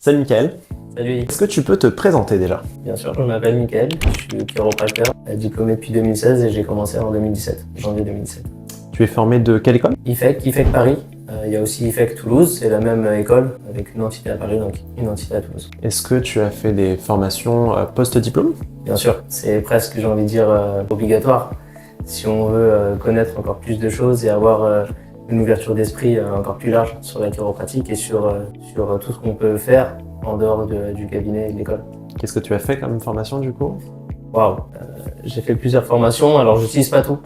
Salut Mickaël, Salut, est-ce que tu peux te présenter déjà? bien sûr, je m'appelle Mickaël, je suis chiropracteur, diplômé depuis 2016 et j'ai commencé en 2017, janvier 2017. Tu es formé de quelle école? IFEC Paris, il y a aussi IFEC Toulouse, c'est la même école avec une entité à Paris, donc une entité à Toulouse. Est-ce que tu as fait des formations post-diplôme? Bien sûr, c'est presque, j'ai envie de dire, obligatoire si on veut connaître encore plus de choses et avoir une ouverture d'esprit encore plus large sur la chiropratique et sur tout ce qu'on peut faire en dehors du cabinet et de l'école. Qu'est-ce que tu as fait comme formation du coup? Waouh, j'ai fait plusieurs formations, alors je n'utilise pas tout.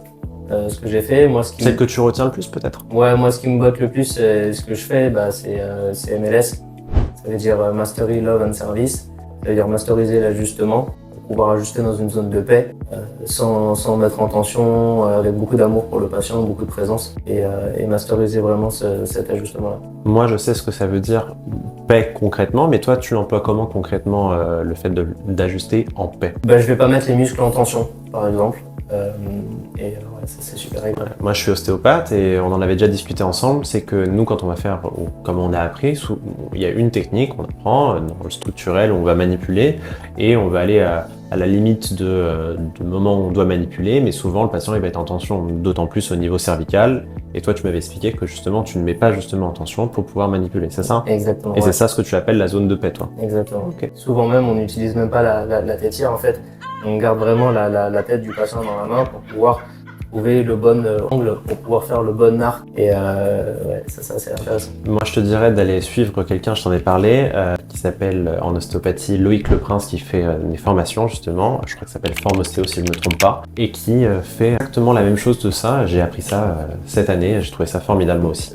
Ce que j'ai fait, moi, Celle que tu retiens le plus peut-être? ouais, moi, ce qui me botte le plus, ce que je fais, c'est MLS. Ça veut dire Mastery, Love and Service. Ça veut dire masteriser l'ajustement, pour pouvoir ajuster dans une zone de paix, sans mettre en tension, avec beaucoup d'amour pour le patient, beaucoup de présence, et masteriser vraiment cet ajustement-là. Moi je sais ce que ça veut dire paix concrètement, mais toi tu l'emploies comment concrètement le fait d'ajuster en paix? Je vais pas mettre les muscles en tension, par exemple. Ouais, ça c'est super agréable. Moi je suis ostéopathe et on en avait déjà discuté ensemble, c'est que nous quand on va faire, comme on a appris, il y a une technique qu'on apprend dans le structurel où on va manipuler et on va aller à la limite du moment où on doit manipuler, mais souvent le patient il va être en tension, d'autant plus au niveau cervical, et toi tu m'avais expliqué que justement tu ne mets pas justement en tension pour pouvoir manipuler, c'est ça? Exactement. Et ouais. c'est ça ce que tu appelles la zone de paix toi? Exactement. Ok. Souvent même, on n'utilise même pas la tétière en fait. On garde vraiment la tête du patient dans la main pour pouvoir trouver le bon angle, pour pouvoir faire le bon arc. Et ouais, ça c'est intéressant. Moi, je te dirais d'aller suivre quelqu'un, je t'en ai parlé, qui s'appelle en ostéopathie Loïc Leprince, qui fait des formations justement, je crois que ça s'appelle Forme Ostéo si je ne me trompe pas, et qui fait exactement la même chose de ça. J'ai appris ça cette année, j'ai trouvé ça formidable moi aussi.